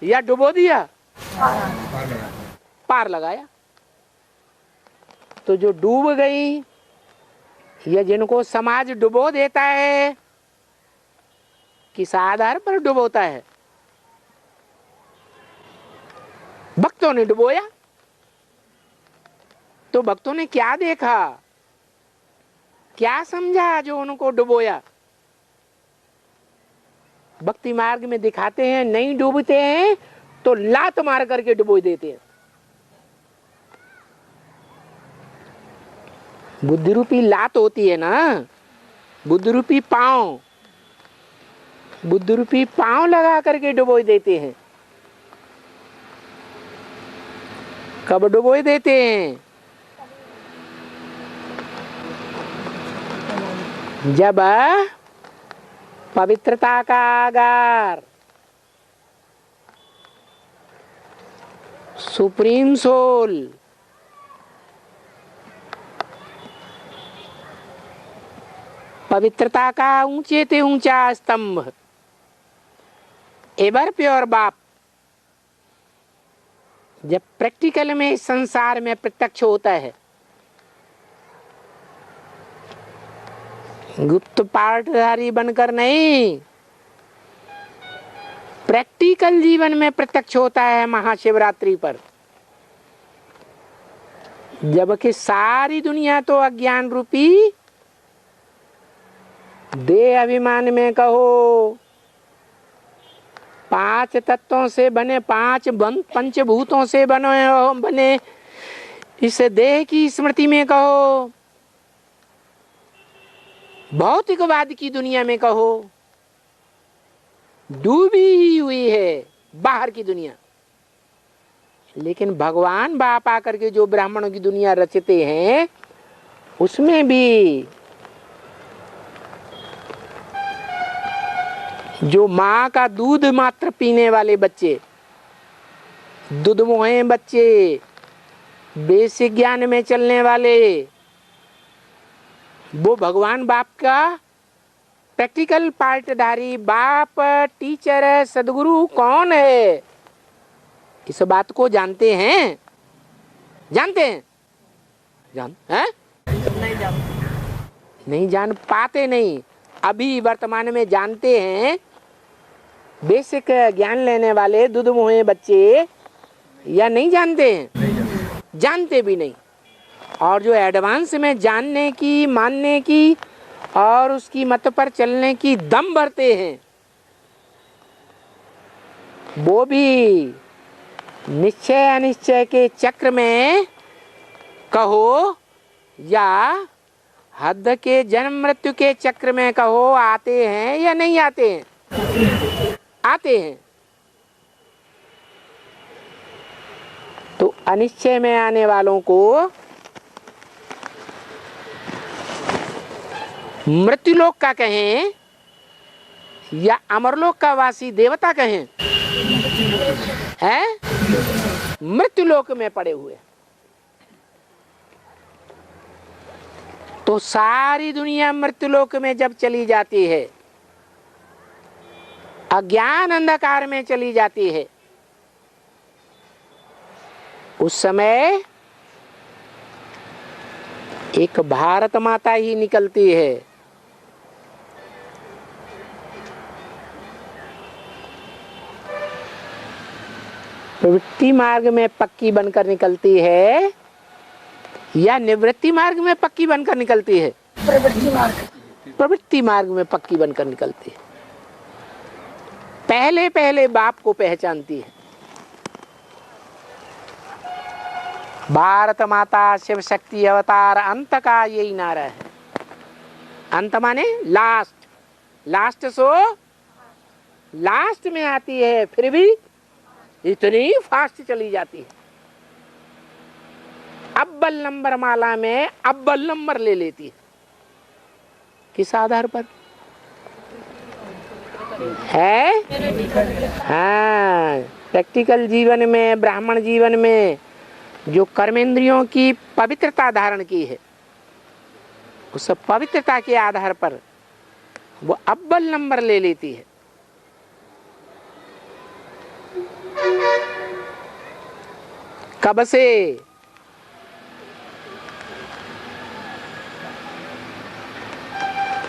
या डुबो दिया? पार लगाया। तो जो डूब गई या जिनको समाज डुबो देता है, किस आधार पर डुबोता है? भक्तों ने डुबोया। तो भक्तों ने क्या देखा, क्या समझा जो उनको डुबोया? भक्ति मार्ग में दिखाते हैं, नहीं डूबते हैं तो लात मार करके डुबो देते हैं। बुद्धि रूपी लात होती है ना, बुद्धि रूपी पांव, बुद्धि रूपी पांव लगा करके डुबो देते हैं। कब डुबो देते हैं? जब पवित्रता का आगार, सुप्रीम सोल, पवित्रता का ऊंचे ते ऊंचा स्तंभ, एवर प्योर बाप, जब प्रैक्टिकल में इस संसार में प्रत्यक्ष होता है, गुप्त पाठधारी बनकर नहीं, प्रैक्टिकल जीवन में प्रत्यक्ष होता है महाशिवरात्रि पर। जबकि सारी दुनिया तो अज्ञान रूपी देह अभिमान में कहो, पांच तत्वों से बने, पंचभूतों से बने इस देह की स्मृति में कहो, भौतिकवाद की दुनिया में कहो, डूबी हुई है बाहर की दुनिया। लेकिन भगवान बाप आकर के जो ब्राह्मणों की दुनिया रचते हैं, उसमें भी जो माँ का दूध मात्र पीने वाले बच्चे, दुधमोहे बच्चे, बेसिक ज्ञान में चलने वाले, वो भगवान बाप का प्रैक्टिकल पार्टधारी बाप, टीचर, सदगुरु कौन है, इस बात को जानते हैं? जानते हैं? नहीं जान पाते। नहीं, अभी वर्तमान में जानते हैं। बेसिक ज्ञान लेने वाले दुधमोहे बच्चे या नहीं जानते हैं? जानते भी नहीं। और जो एडवांस में जानने की, मानने की और उसकी मत पर चलने की दम भरते हैं, वो भी निश्चय अनिश्चय के चक्र में कहो या हद के जन्म मृत्यु के चक्र में कहो, आते हैं या नहीं आते हैं? आते हैं। तो अनिश्चय में आने वालों को मृत्युलोक का कहें या अमरलोक का वासी देवता कहें? हैं? मृत्युलोक में पड़े हुए। तो सारी दुनिया मृत्युलोक में जब चली जाती है, अज्ञान अंधकार में चली जाती है, उस समय एक भारत माता ही निकलती है। प्रवृत्ति मार्ग में पक्की बनकर निकलती है या निवृत्ति मार्ग में पक्की बनकर निकलती है? प्रवृत्ति मार्ग में पक्की बनकर निकलती है। पहले पहले बाप को पहचानती है। भारत माता शिव शक्ति अवतार, अंत का यही नारा है। अंत माने लास्ट, लास्ट सो लास्ट में आती है, फिर भी इतनी फास्ट चली जाती है। अव्वल नंबर माला में अव्वल नंबर ले लेती है। किस आधार पर है? हाँ, प्रैक्टिकल जीवन में, ब्राह्मण जीवन में जो कर्मेंद्रियों की पवित्रता धारण की है, उस पवित्रता के आधार पर वो अव्वल नंबर ले लेती है। कब से?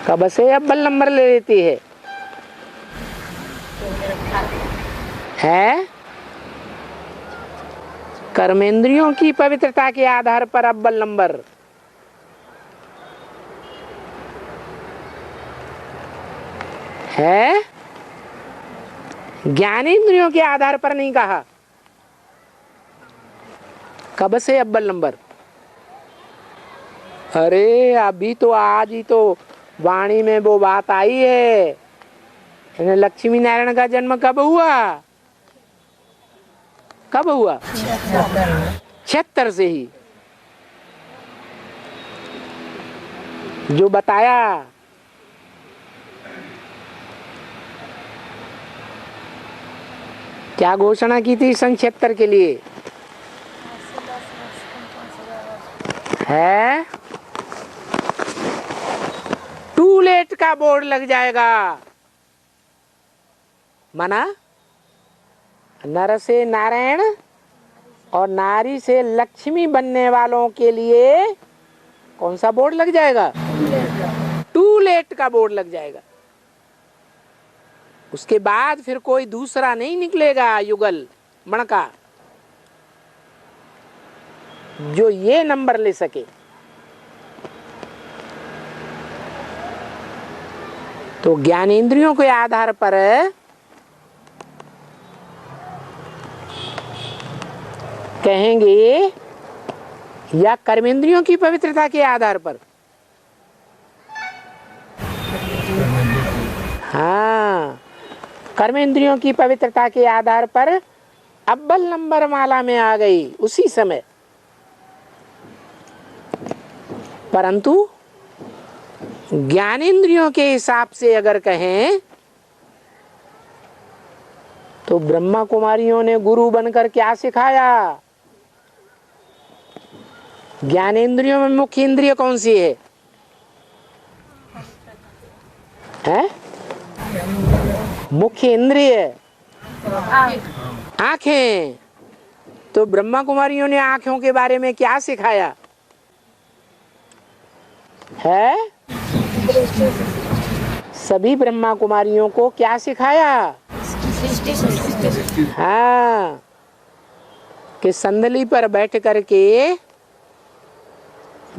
कब से अव्वल नंबर ले लेती है? है कर्मेंद्रियों की पवित्रता के आधार पर अव्वल नंबर। है ज्ञानेंद्रियों के आधार पर नहीं कहा। कब से अव्वल नंबर? अरे अभी तो आज ही तो वाणी में वो बात आई है। लक्ष्मी नारायण का जन्म कब हुआ? कब हुआ? 76 से ही जो बताया। क्या घोषणा की थी सन 76 के लिए? है टू लेट का बोर्ड लग जाएगा। माना नर से नारायण और नारी से लक्ष्मी बनने वालों के लिए कौन सा बोर्ड लग जाएगा? टू लेट का बोर्ड लग जाएगा। उसके बाद फिर कोई दूसरा नहीं निकलेगा युगल मणका जो ये नंबर ले सके। तो ज्ञानेंद्रियों के आधार पर कहेंगे या कर्मेंद्रियों की पवित्रता के आधार पर? हाँ, कर्मेंद्रियों की पवित्रता के आधार पर अव्वल नंबर माला में आ गई उसी समय। परंतु ज्ञानेंद्रियों के हिसाब से अगर कहें तो ब्रह्मा कुमारियों ने गुरु बनकर क्या सिखाया? ज्ञानेंद्रियों में मुख्य इंद्रिय कौन सी है? हैं? मुख्य इंद्रिय आंखें। तो ब्रह्मा कुमारियों ने आंखों के बारे में क्या सिखाया है? सभी ब्रह्मा कुमारियों को क्या सिखाया? हाँ, कि संदली पर बैठ करके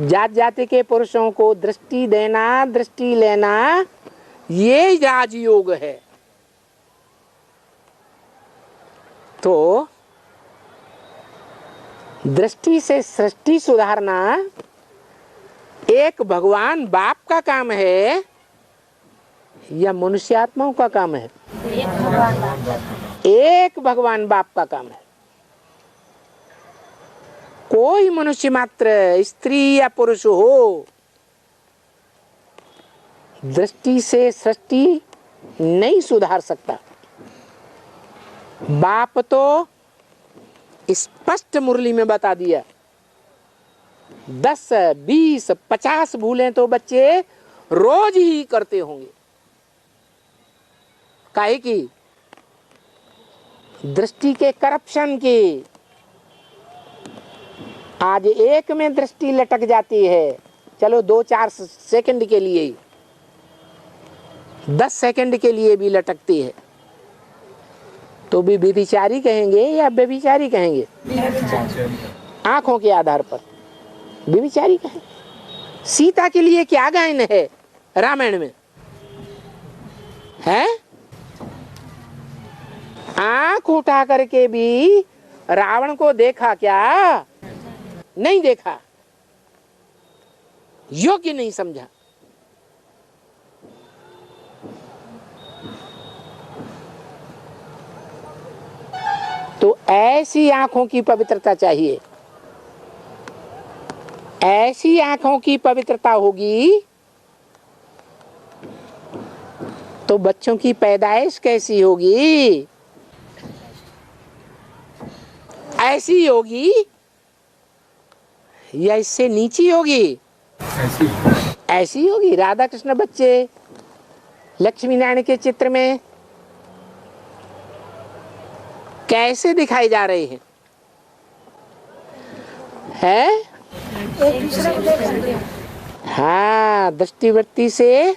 जात जाति के पुरुषों को दृष्टि देना, दृष्टि लेना, ये राजयोग है। तो दृष्टि से सृष्टि सुधारना एक भगवान बाप का काम है या मनुष्यात्माओं का काम है? एक भगवान बाप का काम है। कोई मनुष्य मात्र स्त्री या पुरुष हो दृष्टि से सृष्टि नहीं सुधार सकता। बाप तो स्पष्ट मुरली में बता दिया। 10, 20, 50 भूलें तो बच्चे रोज ही करते होंगे। काहे की? दृष्टि के करप्शन की। आज एक में दृष्टि लटक जाती है, चलो 2-4 सेकंड के लिए, 10 सेकंड के लिए भी लटकती है, तो भी व्यभिचारी कहेंगे या व्यभिचारी कहेंगे? आंखों के आधार पर व्यभिचारी कहेंगे। सीता के लिए क्या गायन है रामायण में? है आंख उठा करके भी रावण को देखा क्या? नहीं देखा, योग्य नहीं समझा। तो ऐसी आंखों की पवित्रता चाहिए। ऐसी आंखों की पवित्रता होगी तो बच्चों की पैदाइश कैसी होगी? ऐसी होगी या इससे नीची होगी? ऐसी होगी। राधा कृष्ण बच्चे लक्ष्मी नारायण के चित्र में कैसे दिखाई जा रहे हैं? है? हाँ, दृष्टिवृत्ति से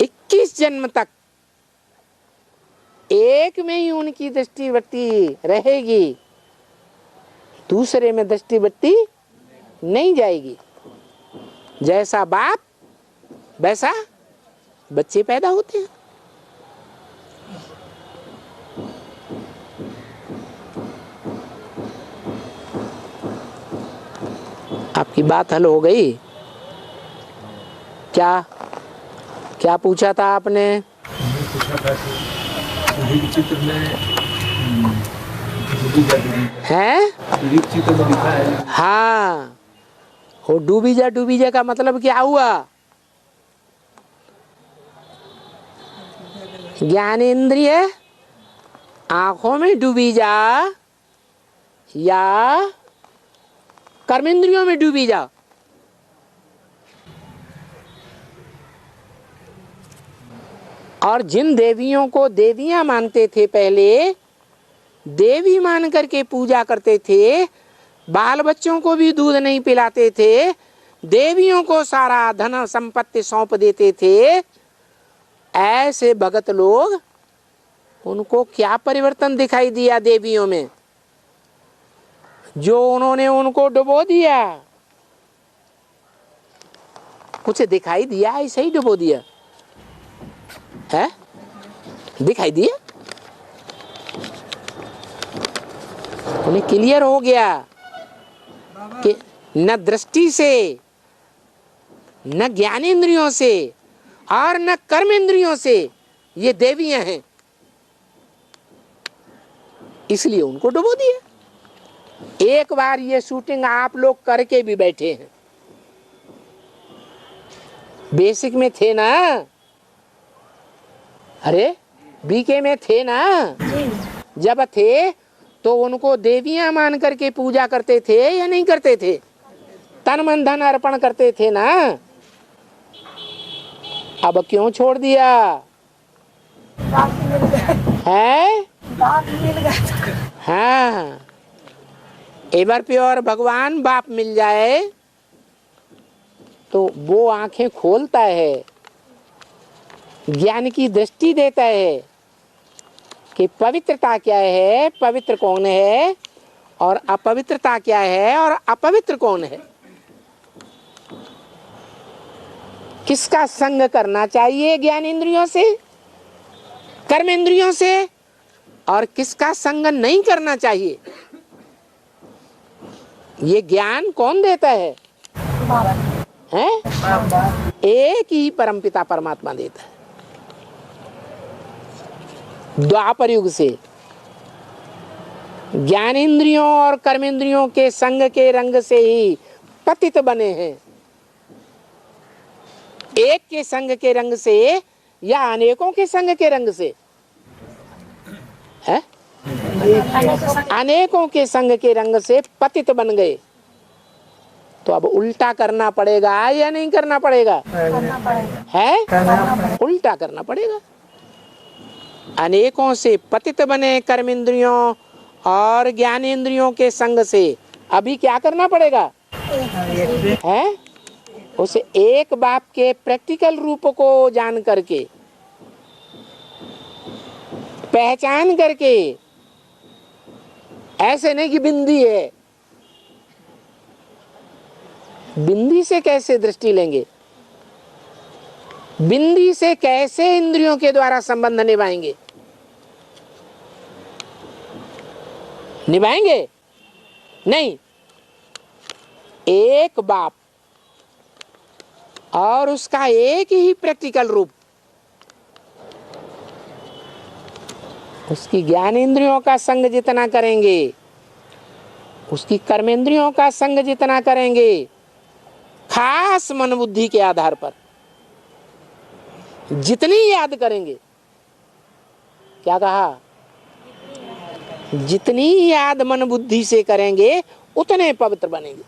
21 जन्म तक एक में ही उनकी दृष्टिवृत्ति रहेगी, दूसरे में दृष्टिवृत्ति नहीं जाएगी। जैसा बाप वैसा बच्चे पैदा होते हैं। आपकी बात हल हो गई? क्या क्या पूछा था आपने? पूछा था कि चित्र में है? चित्र में लिखा है। हाँ, वो डूबी जा का मतलब क्या हुआ? ज्ञानेंद्रिय आंखों में डूबी जा या कर्मेंद्रियों में डूबी जा? और जिन देवियों को देवियां मानते थे, पहले देवी मान करके पूजा करते थे, बाल बच्चों को भी दूध नहीं पिलाते थे, देवियों को सारा धन संपत्ति सौंप देते थे, ऐसे भगत लोग, उनको क्या परिवर्तन दिखाई दिया देवियों में? जो उन्होंने उनको डुबो दिया, कुछ दिखाई दिया? ऐसे ही डुबो दिया है? दिखाई दिया? उन्हें क्लियर हो गया कि न दृष्टि से, न ज्ञानेंद्रियों से और न कर्मेंद्रियों से ये देवियां हैं, इसलिए उनको डुबो दिया। एक बार ये शूटिंग आप लोग करके भी बैठे हैं, बेसिक में थे ना? अरे बीके में थे ना? जब थे तो उनको देवियां मान करके पूजा करते थे या नहीं करते थे? तन मन धन अर्पण करते थे ना? अब क्यों छोड़ दिया है? हाँ, एवर प्योर भगवान बाप मिल जाए तो वो आंखें खोलता है, ज्ञान की दृष्टि देता है कि पवित्रता क्या है, पवित्र कौन है, और अपवित्रता क्या है और अपवित्र कौन है। किसका संग करना चाहिए ज्ञानेंद्रियों से, कर्मेंद्रियों से, और किसका संग नहीं करना चाहिए, ये ज्ञान कौन देता है? हैं? एक ही परमपिता परमात्मा देता है। द्वापर युग से ज्ञानेंद्रियों और कर्मेंद्रियों के संग के रंग से ही पतित बने हैं। एक के संग के रंग से या अनेकों के संग के रंग से? है? अनेकों के संग के रंग से पतित बन गए। तो अब उल्टा करना पड़ेगा या नहीं करना पड़ेगा? है? उल्टा करना पड़ेगा। अनेकों से पतित बने कर्मेंद्रियों और ज्ञानेंद्रियों के संग से अभी क्या करना पड़ेगा? है? उसे एक बाप के प्रैक्टिकल रूप को जान करके, पहचान करके, ऐसे नहीं कि बिंदी है, बिंदी से कैसे दृष्टि लेंगे, बिंदी से कैसे इंद्रियों के द्वारा संबंध निभाएंगे? निभाएंगे नहीं। एक बाप और उसका एक ही प्रैक्टिकल रूप, उसकी ज्ञानेंद्रियों का संग जितना करेंगे, उसकी कर्मेंद्रियों का संग जितना करेंगे, खास मन बुद्धि के आधार पर जितनी याद करेंगे, क्या कहा? जितनी याद मन बुद्धि से करेंगे उतने पवित्र बनेंगे।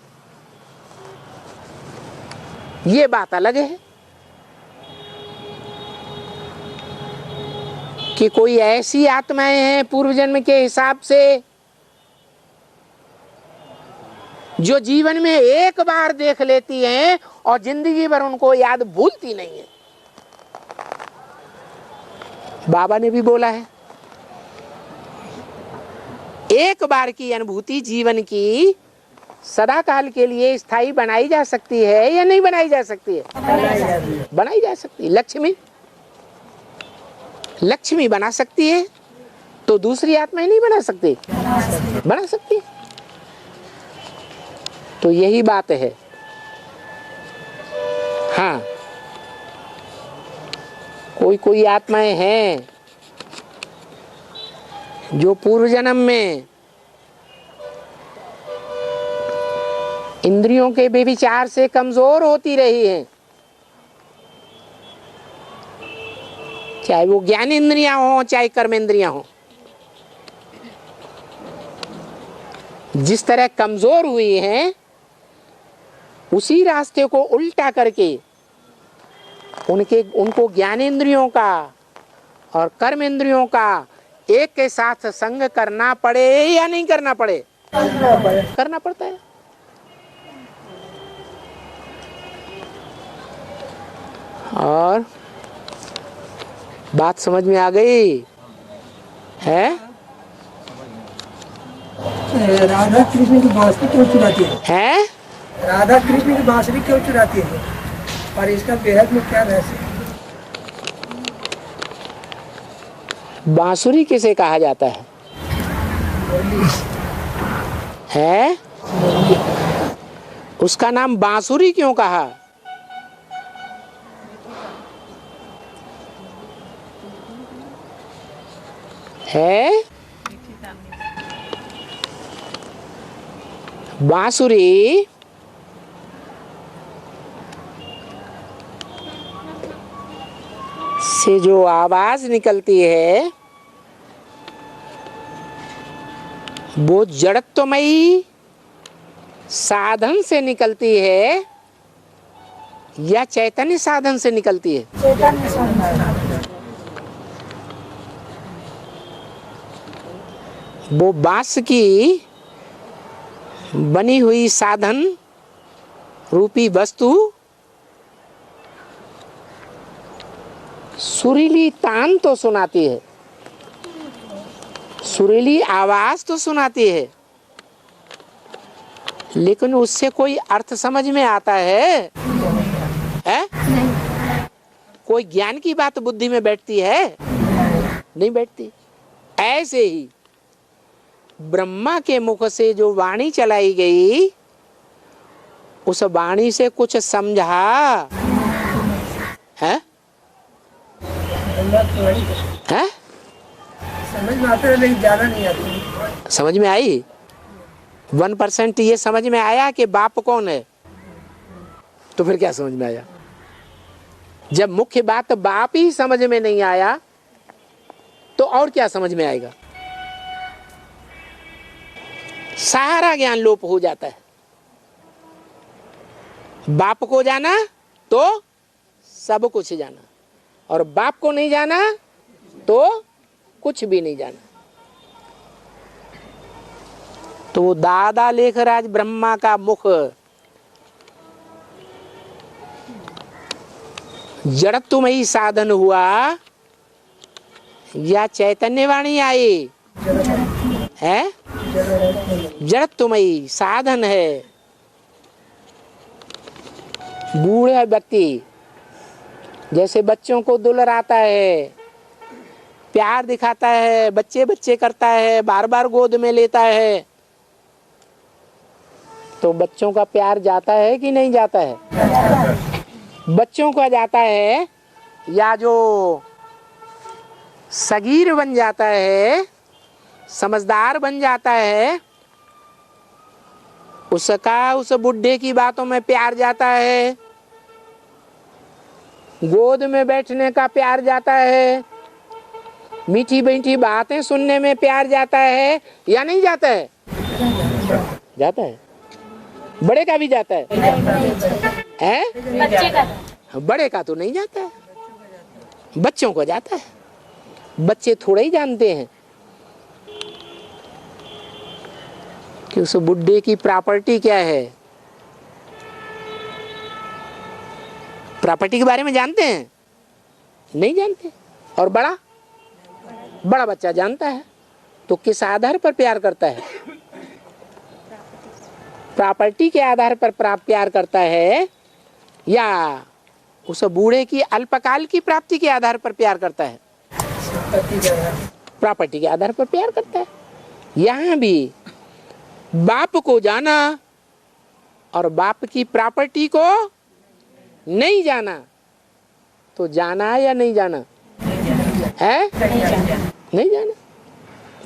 ये बात अलग है। कि कोई ऐसी आत्माएं हैं पूर्व जन्म के हिसाब से जो जीवन में एक बार देख लेती हैं और जिंदगी भर उनको याद भूलती नहीं है। बाबा ने भी बोला है, एक बार की अनुभूति जीवन की सदा काल के लिए स्थायी बनाई जा सकती है या नहीं बनाई जा सकती है? बनाई जा सकती है। लक्ष्मी बना सकती है, तो दूसरी आत्माएं नहीं बना सकती? बना सकती है। तो यही बात है। हाँ, कोई आत्माएं हैं जो पूर्व जन्म में इंद्रियों के बेविचार से कमजोर होती रही हैं, चाहे वो ज्ञान इंद्रियां हो चाहे कर्म इंद्रियां हो। जिस तरह कमजोर हुई हैं, उसी रास्ते को उल्टा करके उनको ज्ञान इंद्रियों का और कर्म इंद्रियों का एक के साथ संग करना पड़े या नहीं करना पड़े? करना पड़ता है। और बात समझ में आ गई है? राधा कृष्ण की बांसुरी क्यों चुराती है? राधा कृष्ण की बांसुरी क्यों चुराती है और इसका बेहद में क्या रहस्य है? बांसुरी किसे कहा जाता है? है? उसका नाम बांसुरी क्यों कहा? है? बांसुरी से जो आवाज निकलती है वो जड़त्वमयी साधन से निकलती है या चैतन्य साधन से निकलती है? चैतन्य साधन। वो बांस की बनी हुई साधन रूपी वस्तु सुरीली तान तो सुनाती है, सुरीली आवाज तो सुनाती है, लेकिन उससे कोई अर्थ समझ में आता है? कोई ज्ञान की बात बुद्धि में बैठती है? नहीं बैठती। ऐसे ही ब्रह्मा के मुख से जो वाणी चलाई गई, उस वाणी से कुछ समझा है? है? समझ में आता है लेकिन ज्यादा नहीं आती। समझ में आई? 1% ये समझ में आया कि बाप कौन है, तो फिर क्या समझ में आया? जब मुख्य बात बाप ही समझ में नहीं आया तो और क्या समझ में आएगा? सारा ज्ञान लोप हो जाता है। बाप को जाना तो सब कुछ जाना, और बाप को नहीं जाना तो कुछ भी नहीं जाना। तो दादा लेखराज ब्रह्मा का मुख जड़त्वमयी साधन हुआ या चैतन्य वाणी आई? है? जड़त्वमयी साधन है। बूढ़ा व्यक्ति जैसे बच्चों को दुलारता है, प्यार दिखाता है, बच्चे बच्चे करता है, बार बार गोद में लेता है, तो बच्चों का प्यार जाता है कि नहीं जाता है? बच्चों का जाता है। या जो सगीर बन जाता है, समझदार बन जाता है, उसका उस बुढ़े की बातों में प्यार जाता है, गोद में बैठने का प्यार जाता है, मीठी मीठी बातें सुनने में प्यार जाता है या नहीं जाता है? जाता है। बड़े का भी जाता है? बच्चे का? बड़े का तो नहीं जाता है, बच्चों को जाता है। बच्चे थोड़ा ही जानते हैं कि उस बुड्ढे की प्रॉपर्टी क्या है। प्रॉपर्टी के बारे में जानते हैं? नहीं जानते। और बड़ा बच्चा जानता है। तो किस आधार पर प्यार करता है? प्रॉपर्टी के आधार पर प्यार करता है या उस बूढ़े की अल्पकाल की प्राप्ति के आधार पर प्यार करता है? प्रॉपर्टी के आधार पर प्यार करता है। यहाँ भी बाप को जाना और बाप की प्रॉपर्टी को नहीं जाना, तो जाना या नहीं जाना है? नहीं जाना।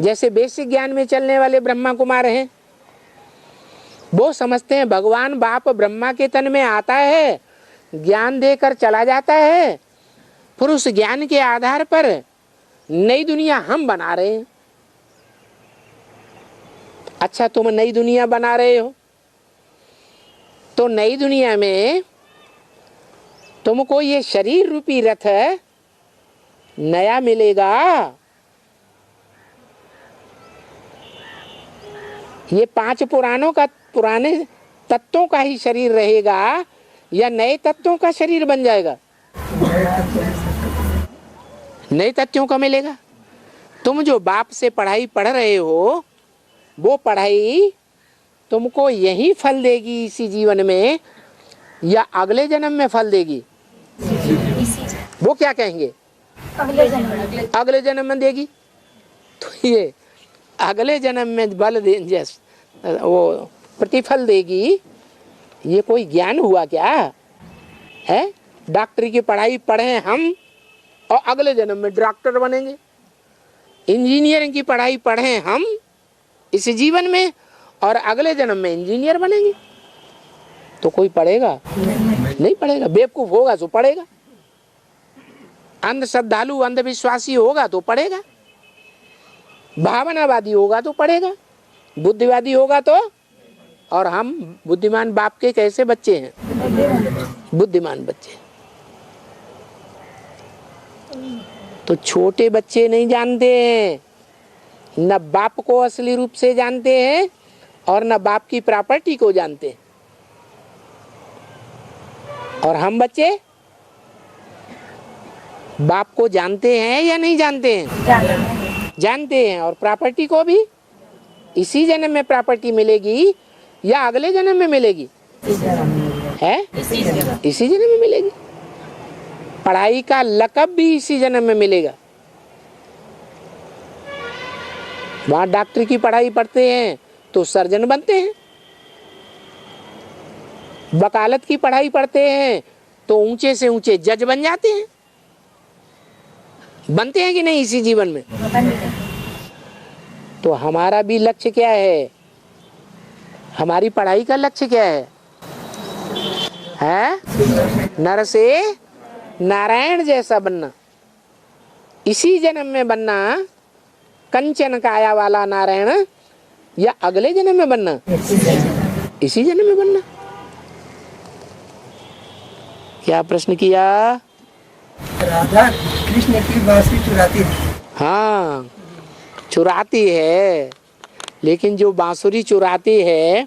जैसे बेसिक ज्ञान में चलने वाले ब्रह्मा कुमार हैं, वो समझते हैं भगवान बाप ब्रह्मा के तन में आता है, ज्ञान देकर चला जाता है, फिर उस ज्ञान के आधार पर नई दुनिया हम बना रहे हैं। अच्छा, तुम नई दुनिया बना रहे हो तो नई दुनिया में तुमको ये शरीर रूपी रथ नया मिलेगा, ये 5 पुराने तत्वों का ही शरीर रहेगा या नए तत्वों का शरीर बन जाएगा? नए तत्वों का मिलेगा। तुम जो बाप से पढ़ाई पढ़ रहे हो, वो पढ़ाई तुमको यही फल देगी इसी जीवन में या अगले जन्म में फल देगी? वो क्या कहेंगे? अगले जन्म में देगी। तो ये अगले जन्म में बल दे वो प्रतिफल देगी, ये कोई ज्ञान हुआ क्या है? डॉक्टरी की पढ़ाई पढ़े हम और अगले जन्म में डॉक्टर बनेंगे। इंजीनियरिंग की पढ़ाई पढ़े हम इस जीवन में और अगले जन्म में इंजीनियर बनेंगे। तो कोई पढ़ेगा? नहीं पढ़ेगा। बेवकूफ होगा तो पढ़ेगा, अंधश्रद्धालु अंधविश्वासी होगा तो पढ़ेगा, भावनावादी होगा तो पढ़ेगा, बुद्धिवादी होगा तो। और हम बुद्धिमान बाप के कैसे बच्चे हैं? बुद्धिमान बच्चे। तो छोटे बच्चे नहीं जानते हैं, न बाप को असली रूप से जानते हैं और न बाप की प्रॉपर्टी को जानते हैं। और हम बच्चे बाप को जानते हैं या नहीं जानते हैं? जानते हैं। और प्रॉपर्टी को भी इसी जन्म में प्रॉपर्टी मिलेगी या अगले जन्म में मिलेगी? है इसी जन्म में मिलेगी। पढ़ाई का लक़ब भी इसी जन्म में मिलेगा। वहां डॉक्टरी की पढ़ाई पढ़ते हैं तो सर्जन बनते हैं, वकालत की पढ़ाई पढ़ते हैं तो ऊंचे से ऊंचे जज बन जाते हैं। बनते हैं कि नहीं इसी जीवन में? तो हमारा भी लक्ष्य क्या है? हमारी पढ़ाई का लक्ष्य क्या है? नर से नारायण जैसा बनना, इसी जन्म में बनना, कंचन काया वाला नारायण, या अगले जन्म में बनना? इसी जन्म में बनना। क्या प्रश्न किया? राधा कृष्ण की बांसुरी चुराती है। हाँ, चुराती है, लेकिन जो बांसुरी चुराती है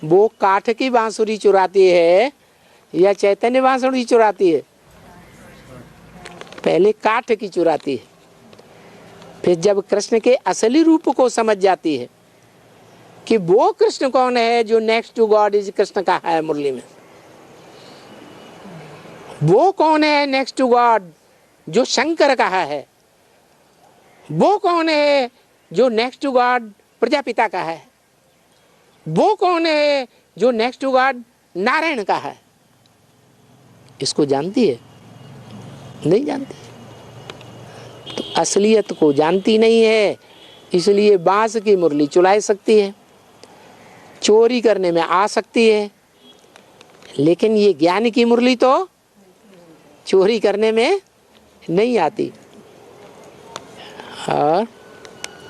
वो काठ की बांसुरी चुराती है या चैतन्य बांसुरी चुराती है? पहले काठ की चुराती है, फिर जब कृष्ण के असली रूप को समझ जाती है कि वो कृष्ण कौन है जो next to God is Krishna कहा है मुरली में, वो कौन है नेक्स्ट टू गॉड जो शंकर कहा है, वो कौन है जो नेक्स्ट टू गॉड प्रजापिता कहा है, वो कौन है जो नेक्स्ट टू गॉड नारायण कहा है, इसको जानती है? नहीं जानती। तो असलियत को जानती नहीं है, इसलिए बांस की मुरली चुरा सकती है, चोरी करने में आ सकती है, लेकिन ये ज्ञान की मुरली तो चोरी करने में नहीं आती। और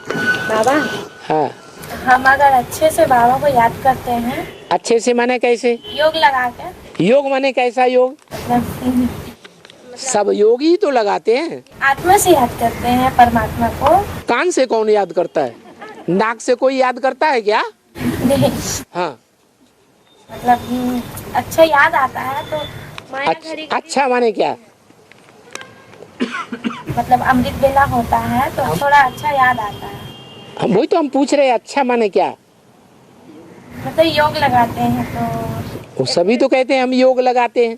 बाबा, हाँ, हम अगर अच्छे से बाबा को याद करते हैं, अच्छे से माने कैसे? योग लगा के। योग माने कैसा योग? सब योगी तो लगाते हैं। आत्मा से याद करते हैं परमात्मा को। कान से कौन याद करता है? नाक से कोई याद करता है क्या? नहीं, हाँ, मतलब अच्छा याद आता है तो माया घड़ी अच्छा माने क्या? मतलब अमृत बेला होता है तो थोड़ा अच्छा याद आता है। वही तो हम पूछ रहे हैं, अच्छा माने क्या? मतलब योग लगाते हैं तो वो सभी तो कहते हैं हम योग लगाते हैं,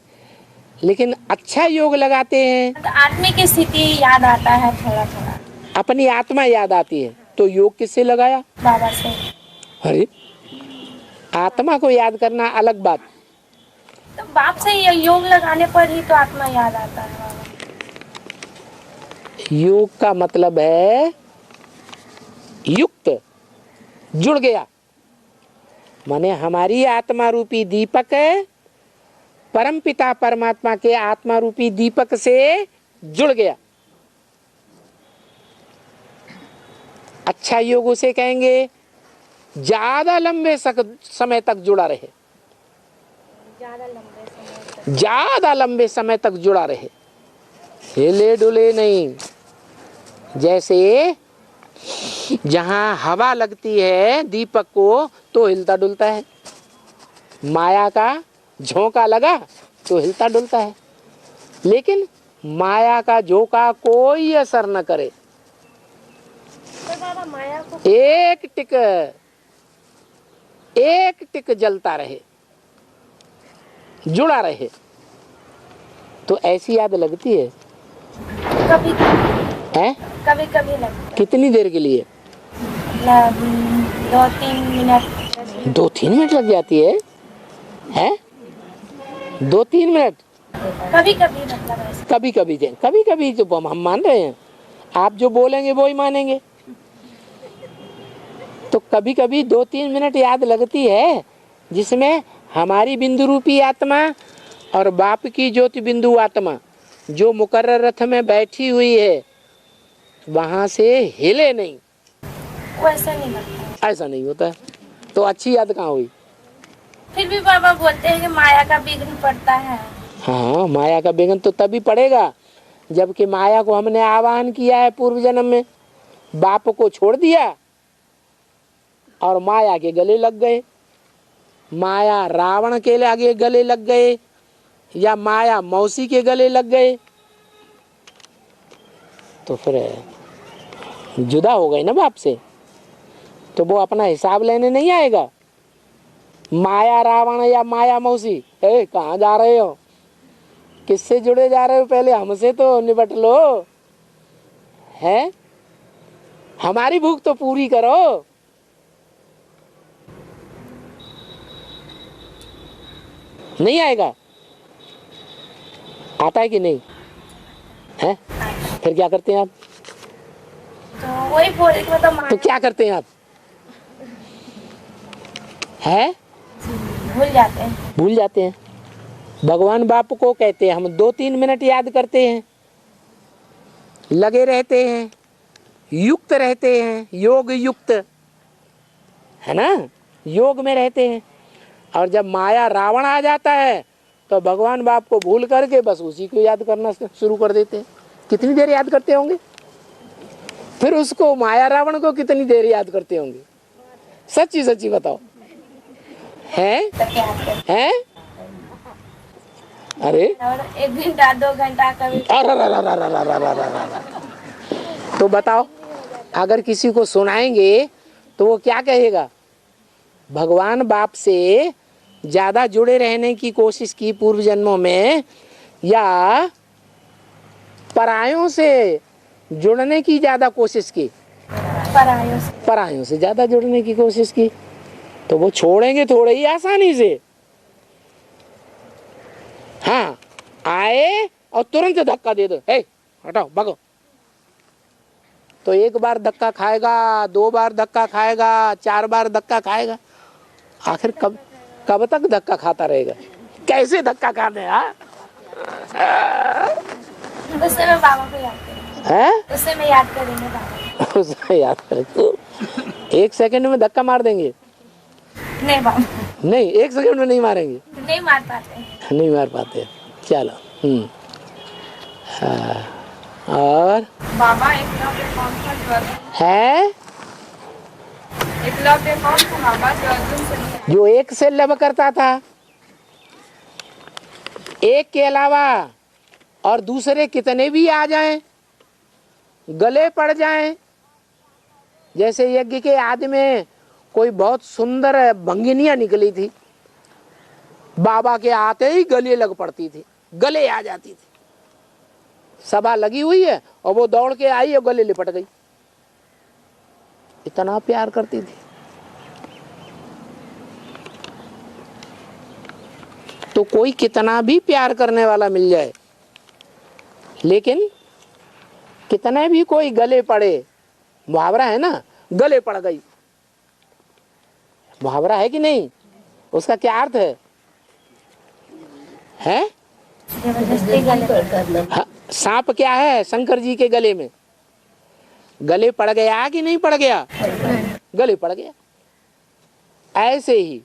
लेकिन अच्छा योग लगाते हैं। तो आत्मिक स्थिति याद आता है थोड़ा थोड़ा। अपनी आत्मा याद आती है तो योग किससे लगाया? बाबा से। अरे आत्मा को याद करना अलग बात। तो बाप से योग लगाने पर ही तो आत्मा याद आता है बाबा। योग का मतलब है युक्त, जुड़ गया। माने हमारी आत्मा रूपी दीपक परमपिता परमात्मा के आत्मा रूपी दीपक से जुड़ गया। अच्छा योग उसे कहेंगे ज्यादा लंबे समय तक जुड़ा रहे, ज्यादा लंबे समय तक जुड़ा रहे, हिले डुले नहीं। जैसे जहां हवा लगती है दीपक को तो हिलता डुलता है, माया का झोंका लगा तो हिलता डुलता है, लेकिन माया का झोंका कोई असर न करे। तो बाबा माया को एक टिक जलता रहे, जुड़ा रहे, तो ऐसी याद लगती है। कभी हैं? कभी कभी लगता है। कितनी देर के लिए? मतलब 2-3 मिनट। 2-3 मिनट लग जाती है? हैं? 2-3 मिनट? कभी कभी मतलब ऐसा। कभी कभी तो हम मान रहे हैं, आप जो बोलेंगे वो ही मानेंगे। तो कभी कभी 2-3 मिनट याद लगती है, जिसमें हमारी बिंदु रूपी आत्मा और बाप की ज्योति बिंदु आत्मा जो मुकर्रर रथ में बैठी हुई है वहां से हिले नहीं। वो ऐसा नहीं लगता। ऐसा नहीं होता। तो अच्छी याद कहाँ हुई? फिर भी बाबा बोलते हैं कि माया का विघ्न पड़ता है। हाँ, माया का विघ्न तो तभी पड़ेगा जबकि माया को हमने आवाहन किया है पूर्व जन्म में, बाप को छोड़ दिया और माया के गले लग गए, माया रावण के आगे गले लग गए या माया मौसी के गले लग गए, तो फिर जुदा हो गए ना बाप से, तो वो अपना हिसाब लेने नहीं आएगा। माया रावण या माया मौसी, कहाँ जा रहे हो, किससे जुड़े जा रहे हो, पहले हमसे तो निपट लो, है हमारी भूख तो पूरी करो। नहीं आएगा? आता है कि नहीं है? फिर क्या करते हैं आप? तो वही बोले कि मतलब तो क्या करते हैं आप? है भूल जाते हैं। भगवान बाप को कहते हैं हम 2-3 मिनट याद करते हैं, लगे रहते हैं, युक्त रहते हैं, योग युक्त, है ना, योग में रहते हैं। और जब माया रावण आ जाता है तो भगवान बाप को भूल करके बस उसी को याद करना शुरू कर देते हैं। कितनी देर याद करते होंगे? फिर उसको माया रावण को कितनी देर याद करते होंगे? सच्ची सच्ची बताओ। हैं? अरे 1 घंटा 2 घंटा कभी। तो बताओ, अगर किसी को सुनाएंगे तो वो क्या कहेगा? भगवान बाप से ज्यादा जुड़े रहने की कोशिश की पूर्व जन्मों में, या परायों से जुड़ने की ज्यादा कोशिश की? परायों से ज्यादा जुड़ने की कोशिश की, तो वो छोड़ेंगे थोड़े ही आसानी से। हाँ, आए और तुरंत धक्का दे दो, हटाओ भागो, तो 1 बार धक्का खाएगा, 2 बार धक्का खाएगा, 4 बार धक्का खाएगा, आखिर कब तक धक्का खाता रहेगा? कैसे धक्का खाते हैं? उससे मैं बाबा को याद करेंगे। उससे मैं याद करेंगे बाबा। उससे याद करेंगे। 1 सेकंड में धक्का मार देंगे? नहीं बाबा, नहीं, 1 सेकंड में नहीं मारेंगे। नहीं मार पाते। नहीं मार पाते। चलो, हाँ, और बाबा एकलव्य कौन था जो अर्जुन है एकलव्य कौन था बाबा जो अर्जुन से नहीं जो एक से लव करता था, एक के अलावा और दूसरे कितने भी आ जाएं, गले पड़ जाएं। जैसे यज्ञ के आदि में कोई बहुत सुंदर भंगिनियां निकली थी, बाबा के आते ही गले लग पड़ती थी, गले आ जाती थी। सभा लगी हुई है और वो दौड़ के आई और गले लिपट गई, इतना प्यार करती थी। तो कोई कितना भी प्यार करने वाला मिल जाए, लेकिन कितने भी कोई गले पड़े, मुहावरा है ना, गले पड़ गई, मुहावरा है कि नहीं? उसका क्या अर्थ है? जबरदस्ती गले हाँ, सांप क्या है शंकर जी के गले में? गले पड़ गया कि नहीं पड़ गया? गले पड़ गया। ऐसे ही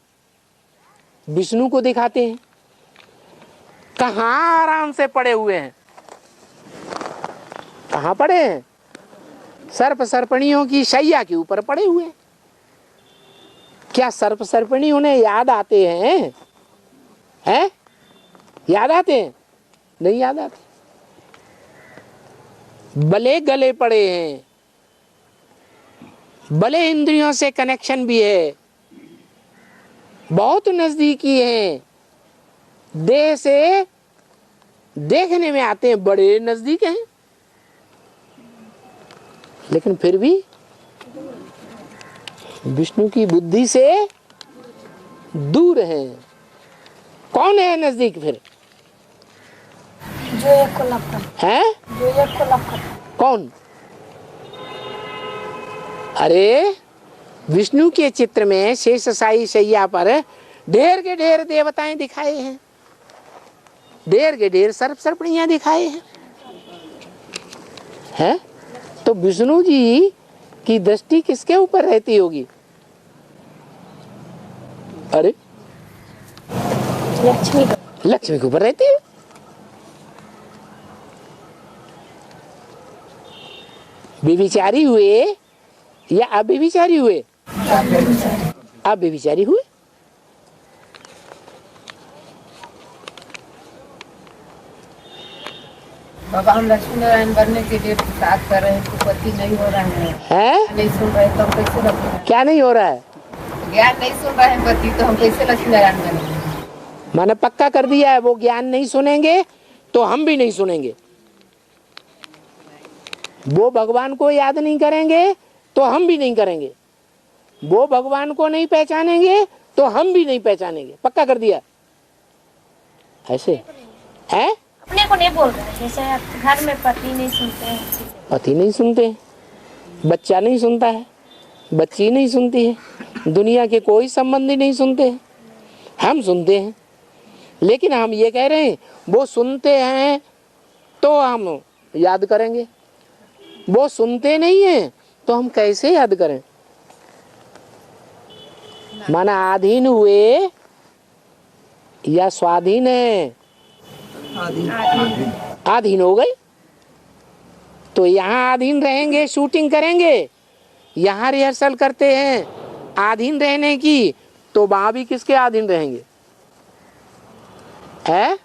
विष्णु को दिखाते हैं, कहाँ आराम से पड़े हुए हैं, कहाँ पड़े हैं? सर्प सर्पणियों की शैया के ऊपर पड़े हुए हैं। क्या सर्प सर्पणी उन्हें याद आते हैं? हैं? याद आते हैं? नहीं याद आते। भले गले पड़े हैं, भले इंद्रियों से कनेक्शन भी है, बहुत नजदीकी हैं, देह से देखने में आते हैं, बड़े नजदीक हैं, लेकिन फिर भी विष्णु की बुद्धि से दूर हैं। कौन है नजदीक फिर? जो एक को लव करता है, जो एक को लव करता कौन? अरे विष्णु के चित्र में शेष साई शैया पर ढेर के ढेर देवताएं दिखाए हैं, ढेर के ढेर सर्प सर्पणियां दिखाए हैं, हैं? तो विष्णु जी की दृष्टि किसके ऊपर रहती होगी? अरे लक्ष्मी लक्ष्मी के ऊपर रहती है। व्यभिचारी हुए या अव्यभिचारी हुए? अव्यभिचारी हुए। बाबा हम लक्ष्मी नारायण बनने के लिए पुरुषार्थ कर रहे हैं, तो पति नहीं हो रहा है, नहीं सुन रहे तो हम कैसे लक्ष्मी? क्या नहीं हो रहा है? ज्ञान नहीं सुन रहे हैं पति, तो हम कैसे लक्ष्मी नारायण बनेंगे? मैंने पक्का कर दिया है, वो ज्ञान नहीं सुनेंगे तो हम भी नहीं सुनेंगे। वो भगवान को याद नहीं करेंगे तो हम भी नहीं करेंगे। वो भगवान को नहीं पहचानेंगे तो हम भी नहीं पहचानेंगे। पक्का कर दिया। ऐसे है? अपने को नहीं बोल रहे, जैसे घर में पति नहीं सुनते हैं, पति नहीं सुनते, बच्चा नहीं सुनता है, बच्ची नहीं सुनती है, दुनिया के कोई संबंधी नहीं सुनते हैं, हम सुनते हैं। लेकिन हम ये कह रहे हैं वो सुनते हैं तो हम याद करेंगे, वो सुनते नहीं हैं तो हम कैसे याद करें? माना आधीन हुए या स्वाधीन है? आधीन हो गए तो यहाँ आधीन रहेंगे, शूटिंग करेंगे, यहाँ रिहर्सल करते हैं आधीन रहने की, तो वहां भी किसके अधीन रहेंगे? है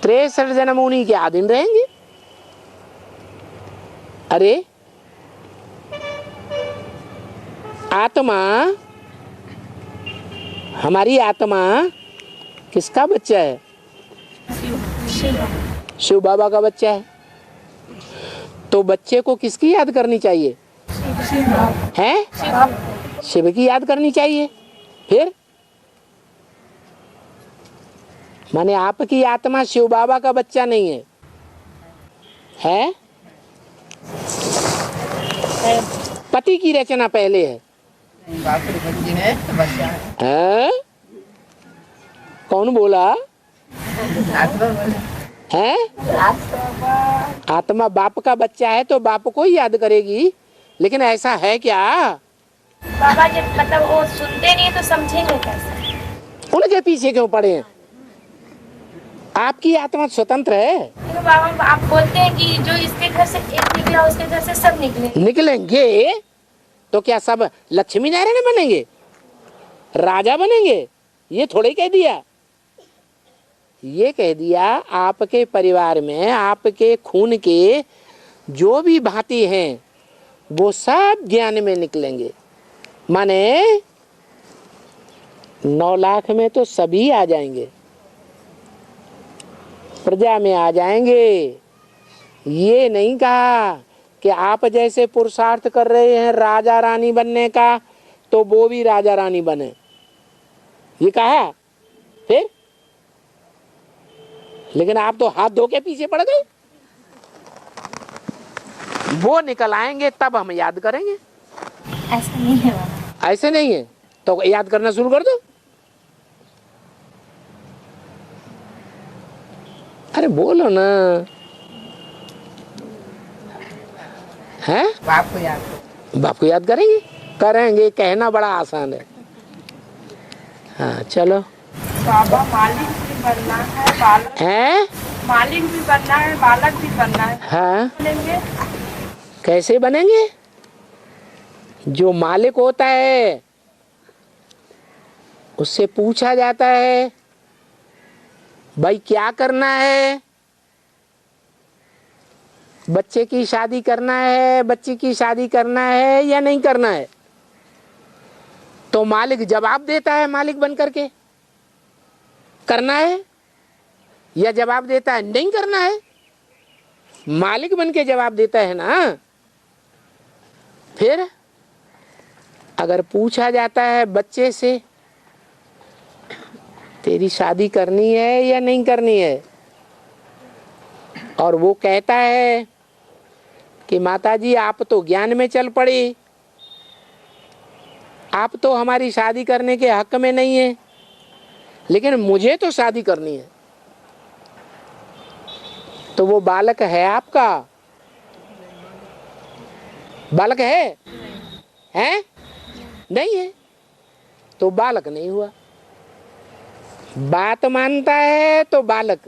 63 जन्म उन्हीं के अधीन रहेंगे। अरे आत्मा, हमारी आत्मा किसका बच्चा है? शिव बाबा का बच्चा है। तो बच्चे को किसकी याद करनी चाहिए? हैं? शिव की याद करनी चाहिए। फिर माने आपकी आत्मा शिव बाबा का बच्चा नहीं है, है? पति की रचना पहले है। हैं? कौन बोला? है? आत्मा बाप का बच्चा है तो बाप को ही याद करेगी, लेकिन ऐसा है क्या? बाबा जब मतलब वो सुनते नहीं तो समझेंगे कैसे? उनके पीछे क्यों पड़े हैं? आपकी आत्मा स्वतंत्र है। लेकिन बाबा आप बोलते हैं कि जो इसके घर से एक निकला उसके घर से सब निकले। निकलेंगे तो क्या सब लक्ष्मी नारायण बनेंगे, राजा बनेंगे? ये थोड़ी कह दिया। ये कह दिया आपके परिवार में आपके खून के जो भी भांति हैं वो सब ज्ञान में निकलेंगे। माने 9 लाख में तो सभी आ जाएंगे, प्रजा में आ जाएंगे। ये नहीं कहा कि आप जैसे पुरुषार्थ कर रहे हैं राजा रानी बनने का तो वो भी राजा रानी बने, ये कहा फिर। लेकिन आप तो हाथ धो के पीछे पड़ गए। वो निकल आएंगे तब हम याद करेंगे। ऐसा नहीं है बाबा। ऐसे नहीं है तो याद करना शुरू कर दो। अरे बोलो ना, हैं? बाप को याद करेंगे, करेंगे। कहना बड़ा आसान है। हाँ चलो। बाबा मालिक भी बनना है, बालक हैं? मालिक भी बनना है, बालक भी बनना है। हाँ बनेंगे कैसे बनेंगे? जो मालिक होता है उससे पूछा जाता है भाई क्या करना है, बच्चे की शादी करना है, बच्ची की शादी करना है या नहीं करना है, तो मालिक जवाब देता है मालिक बन करके करना है, या जवाब देता है नहीं करना है। मालिक बन के जवाब देता है ना। फिर अगर पूछा जाता है बच्चे से तेरी शादी करनी है या नहीं करनी है, और वो कहता है कि माताजी आप तो ज्ञान में चल पड़ी, आप तो हमारी शादी करने के हक में नहीं है, लेकिन मुझे तो शादी करनी है, तो वो बालक है आपका? बालक है? हैं? नहीं है तो बालक नहीं हुआ। बात मानता है तो बालक,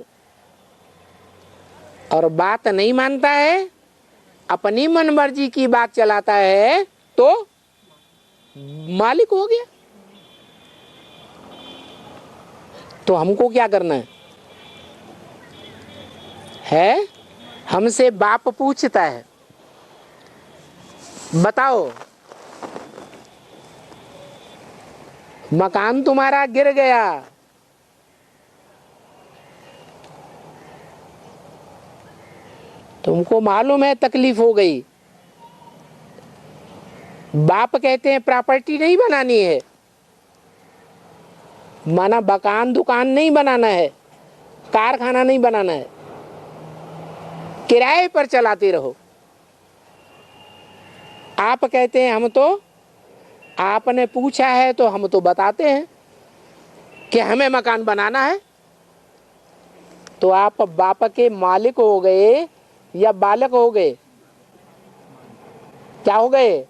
और बात नहीं मानता है, अपनी मनमर्जी की बात चलाता है तो मालिक हो गया। तो हमको क्या करना है? हमसे बाप पूछता है बताओ मकान तुम्हारा गिर गया, तुमको मालूम है तकलीफ हो गई, बाप कहते हैं प्रॉपर्टी नहीं बनानी है, माना मकान दुकान नहीं बनाना है, कारखाना नहीं बनाना है, किराए पर चलाते रहो। आप कहते हैं हम तो, आपने पूछा है तो हम तो बताते हैं कि हमें मकान बनाना है। तो आप बाप के मालिक हो गए या बालक हो गए? क्या हो गए?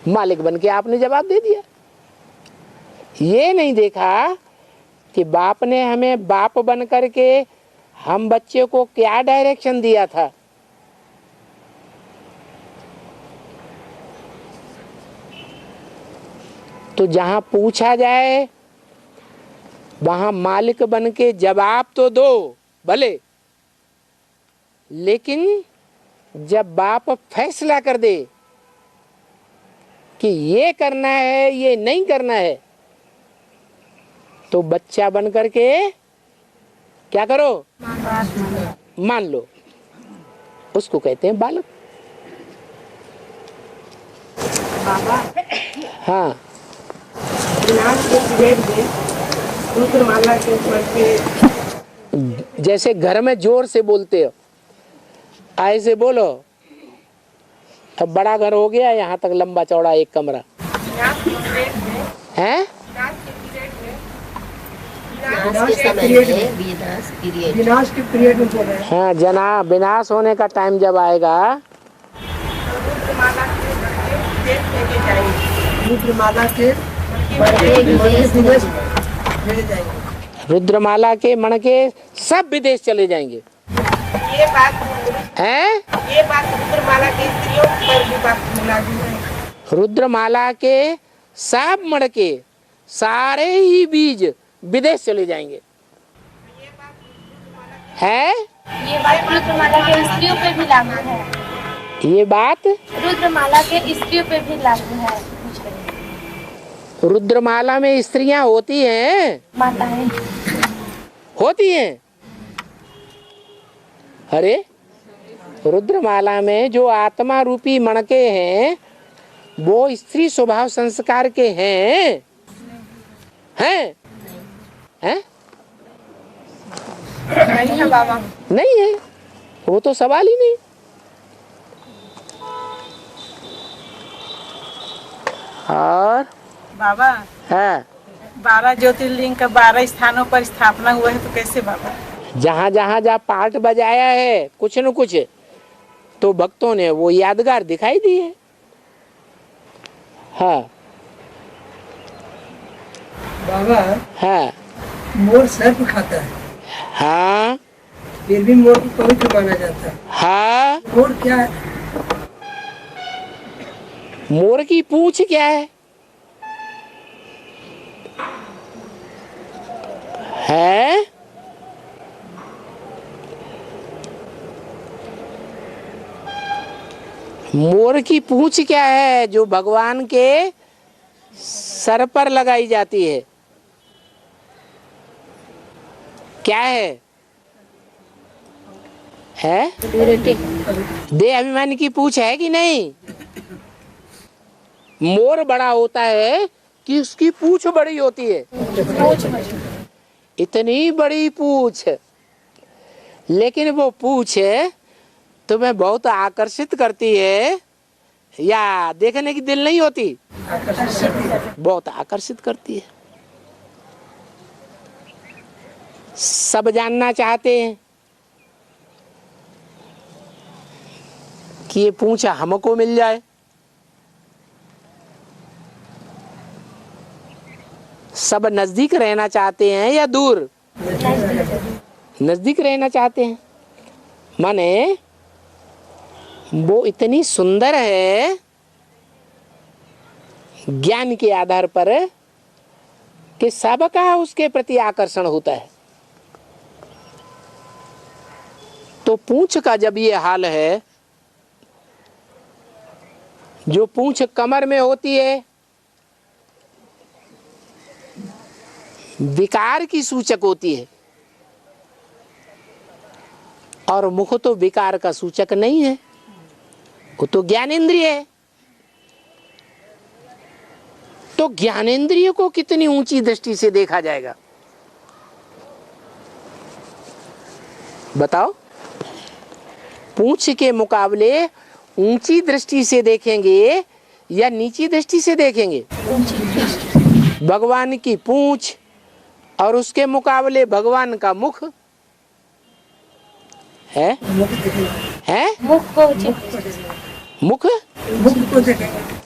मालिक बन के आपने जवाब दे दिया। ये नहीं देखा कि बाप ने हमें बाप बन करके हम बच्चे को क्या डायरेक्शन दिया था। तो जहां पूछा जाए वहां मालिक बन के जवाब तो दो भले, लेकिन जब बाप फैसला कर दे कि ये करना है ये नहीं करना है, तो बच्चा बन करके क्या करो? मान लो। उसको कहते हैं बालक। बाबा हाँ माला के ऊपर के जैसे घर में जोर से बोलते हो ऐसे बोलो। अब बड़ा घर हो गया, यहाँ तक लंबा चौड़ा एक कमरा है। विनाश के पीरियड में बोल रहे हैं। हाँ जना विनाश होने का टाइम जब आएगा, रुद्रमाला के भेजे जाएंगे। रुद्रमाला के मणके सब विदेश चले जाएंगे। ये बात हैं? ये बात रुद्रमाला की स्त्रियों पर भी बात लागू है। रुद्रमाला के सब मणके सारे ही बीज विदेश चले जाएंगे। है? ये बात रुद्रमाला के स्त्रियों पे भी लागू है। ये बात रुद्रमाला के स्त्रियों पे भी लागू है। रुद्रमाला में स्त्रियां होती हैं? माताएं होती हैं। अरे रुद्रमाला में जो आत्मा रूपी मणके हैं वो स्त्री स्वभाव संस्कार के हैं? हैं? हैं? नहीं है बाबा। नहीं है, वो तो सवाल ही नहीं। और बाबा हाँ, 12 ज्योतिर्लिंग का 12 स्थानों पर स्थापना हुआ है तो कैसे बाबा? जहाँ जहाँ जहाँ पार्ट बजाया है कुछ न कुछ तो भक्तों ने वो यादगार दिखाई दी है। हाँ बाबा हाँ मोर सर्प खाता है हाँ फिर भी मोर को पवित्र माना जाता है। हाँ। मोर क्या है? मोर की पूंछ क्या है? है? मोर की पूंछ क्या है जो भगवान के सर पर लगाई जाती है? क्या है? है? देह अभिमान की पूंछ है कि नहीं? मोर बड़ा होता है कि उसकी पूंछ बड़ी होती है। इतनी बड़ी पूंछ, लेकिन वो पूंछ तुम्हें बहुत आकर्षित करती है या देखने की दिल नहीं होती? बहुत आकर्षित करती है। सब जानना चाहते हैं कि ये पूंछ हमको मिल जाए। सब नजदीक रहना चाहते हैं या दूर? नजदीक रहना चाहते हैं। माने वो इतनी सुंदर है ज्ञान के आधार पर कि सबका उसके प्रति आकर्षण होता है। तो पूंछ का जब ये हाल है, जो पूंछ कमर में होती है विकार की सूचक होती है और मुख तो विकार का सूचक नहीं है, वो तो ज्ञानेंद्रिय है। तो ज्ञानेंद्रिय को कितनी ऊंची दृष्टि से देखा जाएगा बताओ? पूंछ के मुकाबले ऊंची दृष्टि से देखेंगे या नीची दृष्टि से देखेंगे? भगवान की पूंछ और उसके मुकाबले भगवान का मुख है?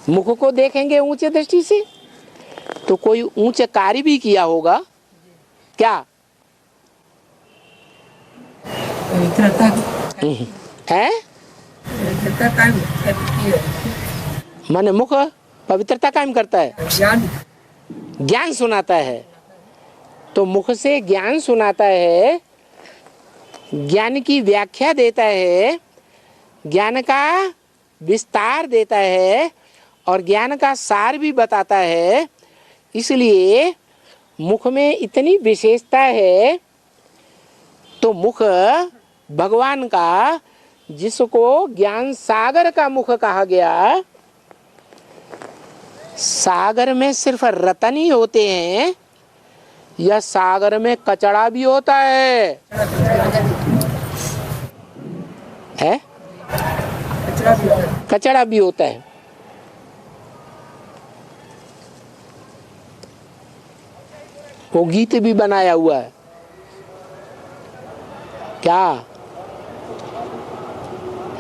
मुख को देखेंगे ऊंचे दृष्टि से तो कोई ऊंचे कार्य भी किया होगा क्या? है? माने मुख पवित्रता कायम करता है, ज्ञान सुनाता है। तो मुख से ज्ञान सुनाता है, ज्ञान की व्याख्या देता है, ज्ञान का विस्तार देता है और ज्ञान का सार भी बताता है। इसलिए मुख में इतनी विशेषता है। तो मुख भगवान का, जिसको ज्ञान सागर का मुख कहा गया, सागर में सिर्फ रतन ही होते हैं या सागर में कचड़ा भी होता है? है? कचड़ा भी होता है। वो गीत भी बनाया हुआ है क्या?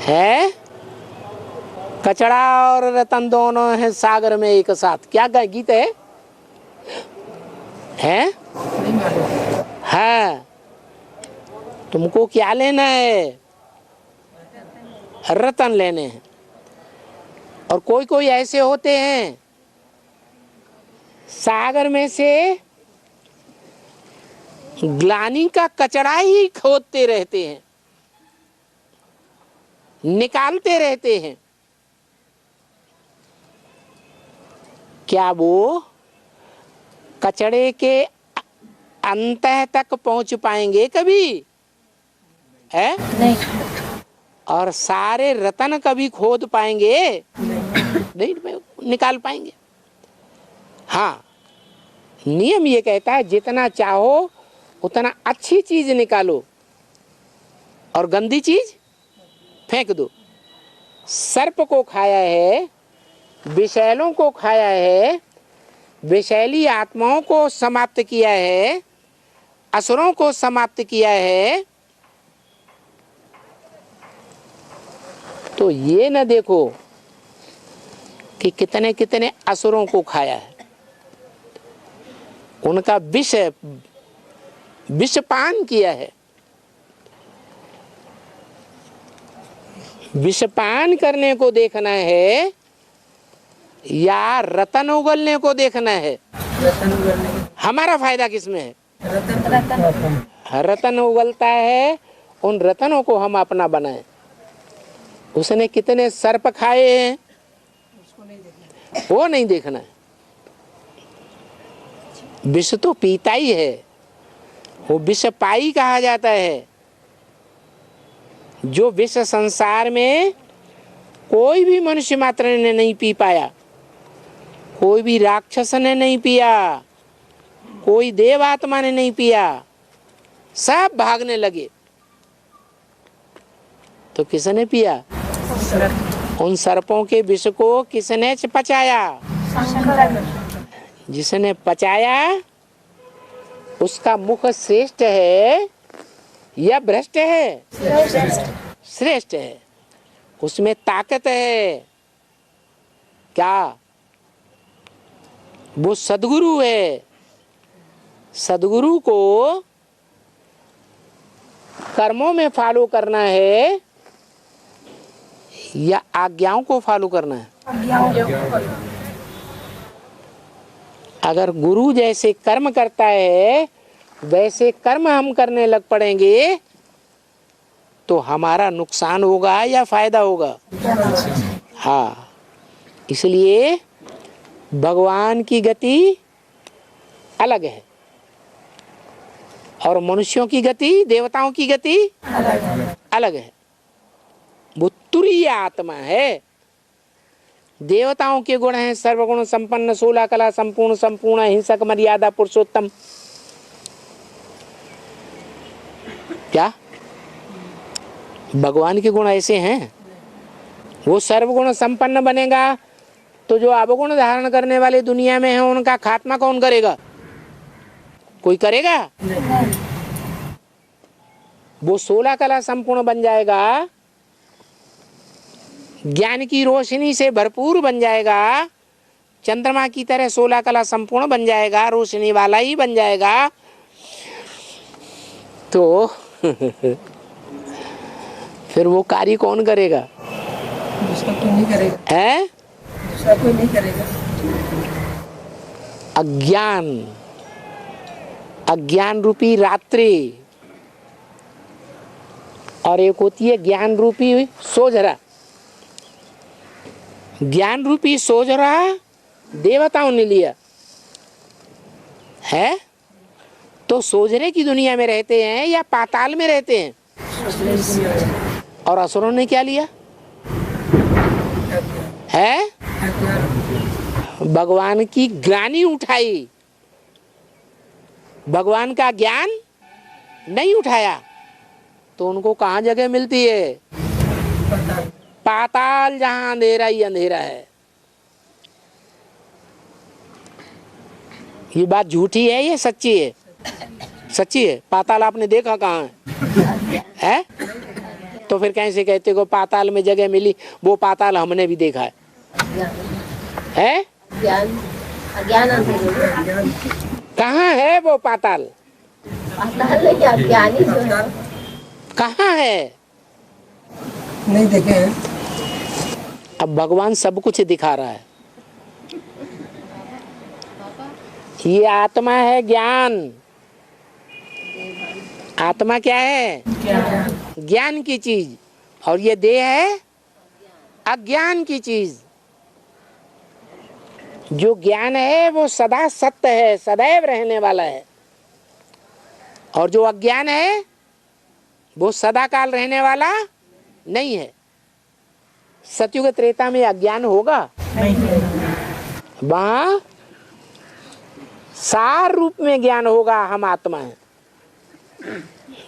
है? कचड़ा और रतन दोनों है सागर में एक साथ। क्या गीत है? हाँ, तुमको क्या लेना है? रतन लेने हैं। और कोई कोई ऐसे होते हैं सागर में से ग्लानि का कचरा ही खोदते रहते हैं, निकालते रहते हैं। क्या वो कचड़े के अंतः तक पहुंच पाएंगे कभी? है नहीं। और सारे रतन कभी खोद पाएंगे? नहीं निकाल पाएंगे। हाँ, नियम ये कहता है जितना चाहो उतना अच्छी चीज निकालो और गंदी चीज फेंक दो। सर्प को खाया है, विषैलों को खाया है, विषैली आत्माओं को समाप्त किया है, असुरों को समाप्त किया है, तो ये न देखो कि कितने कितने असुरों को खाया है, उनका विषपान किया है। विषपान करने को देखना है या रतन उगलने को देखना है? रतन उगलने को। हमारा फायदा किसमें है? रतन। रतन उगलता है, उन रतनों को हम अपना बनाएं। उसने कितने सर्प खाए हैं वो नहीं देखना है। विष तो पीता ही है, वो विषपाई कहा जाता है। जो विष संसार में कोई भी मनुष्य मात्र ने नहीं पी पाया, कोई भी राक्षस ने नहीं पिया, कोई देवात्मा ने नहीं पिया, सब भागने लगे। तो किसने पिया? उन सर्पों के विष को किसने पचाया? जिसने पचाया उसका मुख श्रेष्ठ है या भ्रष्ट है? श्रेष्ठ है। उसमें ताकत है। क्या? वो सद्गुरु है। सद्गुरु को कर्मों में फॉलो करना है या आज्ञाओं को फॉलो करना है? अगर गुरु जैसे कर्म करता है वैसे कर्म हम करने लग पड़ेंगे तो हमारा नुकसान होगा या फायदा होगा? हाँ, इसलिए भगवान की गति अलग है और मनुष्यों की गति, देवताओं की गति अलग है। वो तुरीय आत्मा है। देवताओं के गुण हैं सर्वगुण संपन्न, 16 कला संपूर्ण, संपूर्ण हिंसक, मर्यादा पुरुषोत्तम। क्या भगवान के गुण ऐसे हैं? वो सर्वगुण संपन्न बनेगा तो जो अवगुण धारण करने वाले दुनिया में है उनका खात्मा कौन करेगा? कोई करेगा? वो 16 कला संपूर्ण बन जाएगा, ज्ञान की रोशनी से भरपूर बन जाएगा, चंद्रमा की तरह 16 कला संपूर्ण बन जाएगा, रोशनी वाला ही बन जाएगा। तो फिर वो कार्य कौन करेगा? दूसरा कोई नहीं करेगा। है? दूसरा कोई नहीं करेगा। अज्ञान रूपी रात्रि और एक होती है ज्ञान रूपी सोजरा। ज्ञान रूपी सोजरा देवताओं ने लिया है, तो सोजरे की दुनिया में रहते हैं या पाताल में रहते हैं? और असुरों ने क्या लिया है? भगवान की ग्लानि उठाई, भगवान का ज्ञान नहीं उठाया, तो उनको कहाँ जगह मिलती है? पाताल, जहां अंधेरा ही अंधेरा है। ये बात झूठी है ये सच्ची है? सच्ची है। पाताल आपने देखा कहाँ है? तो फिर कैसे कहते को पाताल में जगह मिली? वो पाताल हमने भी देखा है? अज्ञान कहाँ है वो पाताल? पाताल में क्या ज्ञानी जो है कहाँ है? नहीं देखे हैं। अब भगवान सब कुछ दिखा रहा है। ये आत्मा है ज्ञान। आत्मा क्या है? ज्ञान की चीज। और ये देह है अज्ञान की चीज। जो ज्ञान है वो सदा सत्य है, सदैव रहने वाला है। और जो अज्ञान है वो सदा काल रहने वाला नहीं है। सतयुग त्रेता में अज्ञान होगा? वहां सार रूप में ज्ञान होगा, हम आत्मा है।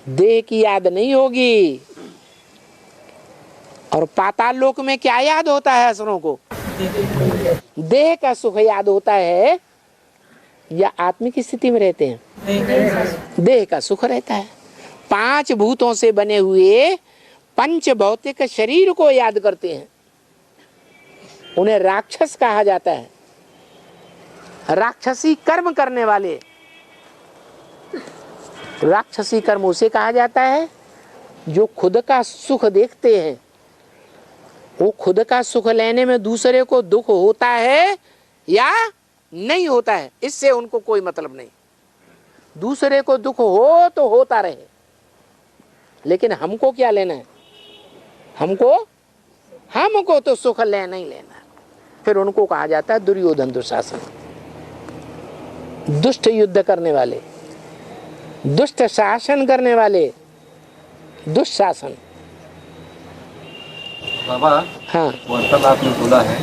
देह की याद नहीं होगी। और पाताल लोक में क्या याद होता है असुरों को? देह का सुख याद होता है या आत्मिक स्थिति में रहते हैं? देह का सुख रहता है। 5 भूतों से बने हुए पंच भौतिक शरीर को याद करते हैं। उन्हें राक्षस कहा जाता है। राक्षसी कर्म करने वाले। राक्षसी कर्म उसे कहा जाता है जो खुद का सुख देखते हैं। वो खुद का सुख लेने में दूसरे को दुख होता है या नहीं होता है, इससे उनको कोई मतलब नहीं। दूसरे को दुख हो तो होता रहे, लेकिन हमको क्या लेना है? हमको तो सुख लेना ही लेना है। फिर उनको कहा जाता है दुर्योधन, दुशासन, दुष्ट युद्ध करने वाले, दुष्ट शासन करने वाले, दुशासन। बाबा, हाँ, वार्तालाप में बोला है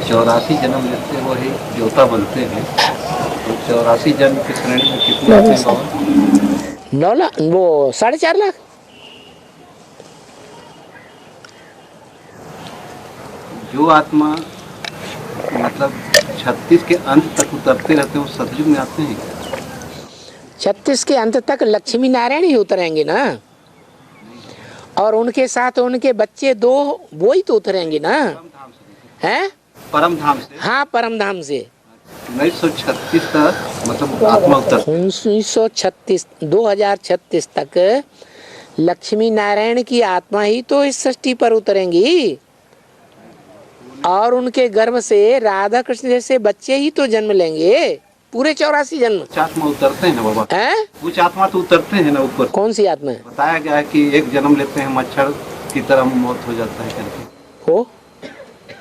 84 जन्म लेते वो ही देवता बनते हैं। तो 84 जन्म की श्रेणी में कितने आते हैं बाबा? 9 लाख, वो 4.5 लाख। जो आत्मा मतलब 36 के अंत तक उतरते रहते हैं, वो सतयुग में आते हैं। 36 के अंत तक लक्ष्मी नारायण ही उतरेंगे ना, और उनके साथ उनके बच्चे 2 वो ही तो उतरेंगे ना, हैं? परम धाम से। हाँ, परम धाम से 1936 तक मतलब आत्मा उतरते। 2036 तक लक्ष्मी नारायण की आत्मा ही तो इस सृष्टि पर उतरेंगी, और उनके गर्भ से राधा कृष्ण जैसे बच्चे ही तो जन्म लेंगे। पूरे 84 जन्म। कुछ आत्मा उतरते हैं ना बाबा? हैं? कुछ आत्मा तो उतरते हैं ना ऊपर। कौन सी आत्मा है? बताया गया है कि एक जन्म लेते हैं मच्छर की तरह मौत हो जाता है करके। हो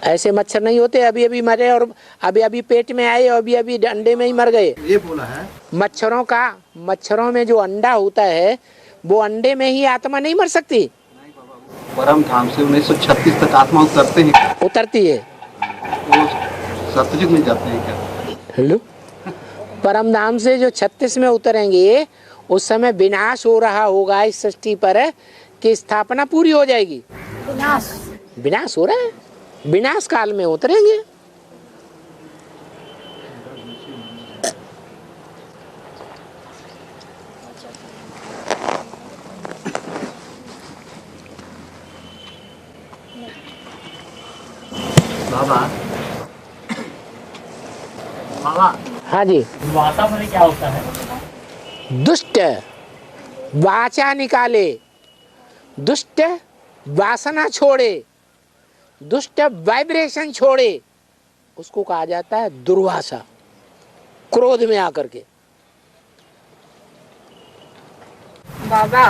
ऐसे मच्छर नहीं होते। अभी अभी मरे और अभी अभी पेट में आए और अभी अभी अंडे में ही मर गए। ये बोला है मच्छरों में जो अंडा होता है वो अंडे में ही आत्मा नहीं मर सकती। परम धाम से 1936 तक आत्मा उतरते हैं। उतरती है। वो सतयुग में जाते हैं क्या? हेलो, परम धाम से जो 36 में उतरेंगे उस समय विनाश हो रहा होगा इस सृष्टि पर, कि स्थापना पूरी हो जाएगी। विनाश हो रहा है, विनाश काल में उतरेंगे। बाबा, हाँ जी। वाता में क्या होता है? दुष्ट वाचा निकाले, दुष्ट वासना छोड़े, दुष्ट वाइब्रेशन छोड़े, उसको कहा जाता है दुर्वासा। क्रोध में आकर के। बाबा,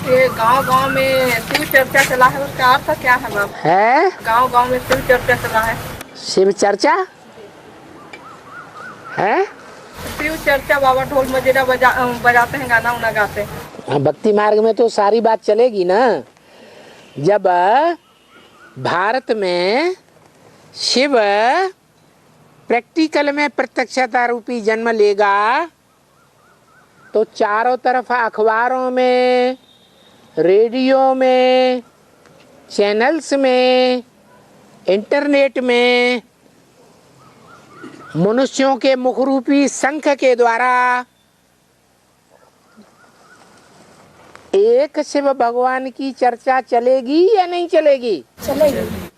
ये गांव-गांव में शिव चर्चा चला है, उसका अर्थ क्या है बाबा? है गांव-गांव में शिव चर्चा चला है। शिव चर्चा है? शिव चर्चा, बाबा ढोल मजीरा बजाते हैं, गाना उना गाते हैं। हाँ, भक्ति मार्ग में तो सारी बात चलेगी ना। जब भारत में शिव प्रैक्टिकल में प्रत्यक्षता रूपी जन्म लेगा तो चारों तरफ अखबारों में, रेडियो में, चैनल्स में, इंटरनेट में मनुष्यों के मुखरूपी शंख के द्वारा एक शिव भगवान की चर्चा चलेगी या नहीं चलेगी? चलेगी।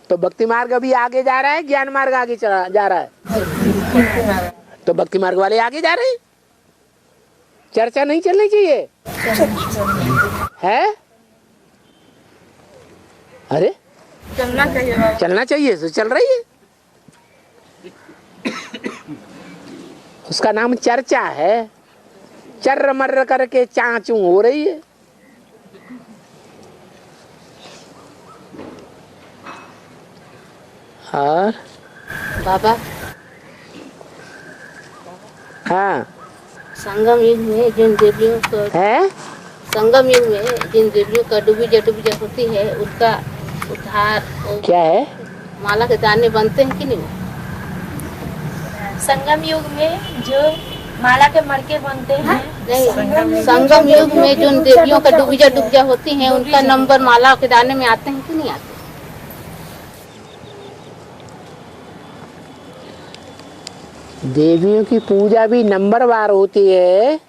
तो भक्ति मार्ग अभी आगे जा रहा है, ज्ञान मार्ग आगे जा रहा है। तो भक्ति मार्ग वाले आगे जा रहे हैं। चर्चा नहीं चलनी चाहिए है? अरे चलना चाहिए बाबा। चलना चाहिए तो चल रही है। उसका नाम चर्चा है। चर्र मर्र करके चाचू हो रही है। और बाबा हाँ संगम युग में जिन देवियों को है, संगम युग में जिन देवियों का डूबी होती है उसका उद्धार क्या है? माला के दाने बनते हैं कि नहीं? संगम युग में जो माला के मड़के बनते हैं, नहीं, संगम युग में जिन देवियों का डूबी होती हैं उनका नंबर माला के दाने में आते हैं कि नहीं आते? देवियों की पूजा भी नंबरवार होती है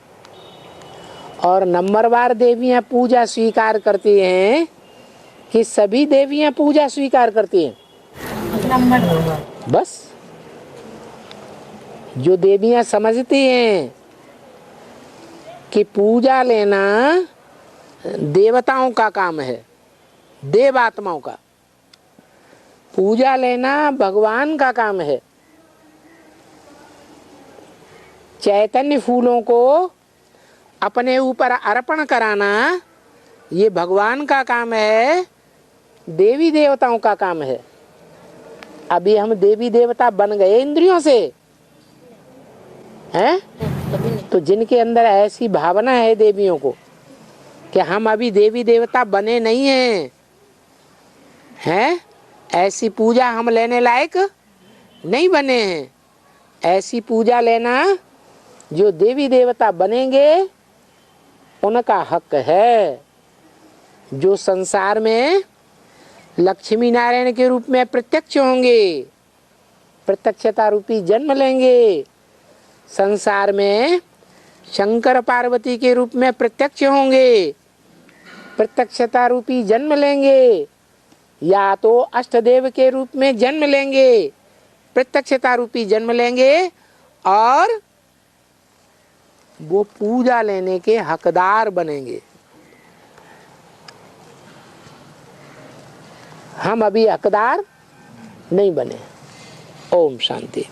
और नंबरवार देवियां पूजा स्वीकार करती हैं कि सभी देवियां पूजा स्वीकार करती हैं? बस जो देवियां समझती हैं कि पूजा लेना देवताओं का काम है, देवात्माओं का, पूजा लेना भगवान का काम है, चैतन्य फूलों को अपने ऊपर अर्पण कराना ये भगवान का काम है, देवी देवताओं का काम है। अभी हम देवी देवता बन गए इंद्रियों से हैं? तो जिनके अंदर ऐसी भावना है देवियों को कि हम अभी देवी देवता बने नहीं हैं, ऐसी पूजा हम लेने लायक नहीं बने हैं। ऐसी पूजा लेना जो देवी देवता बनेंगे उनका हक है, जो संसार में लक्ष्मी नारायण के रूप में प्रत्यक्ष होंगे, प्रत्यक्षता रूपी जन्म लेंगे, संसार में शंकर पार्वती के रूप में प्रत्यक्ष होंगे, प्रत्यक्षता रूपी जन्म लेंगे, या तो अष्टदेव के रूप में जन्म लेंगे, प्रत्यक्षता रूपी जन्म लेंगे और वो पूजा लेने के हकदार बनेंगे। हम अभी हकदार नहीं बने। ओम शांति।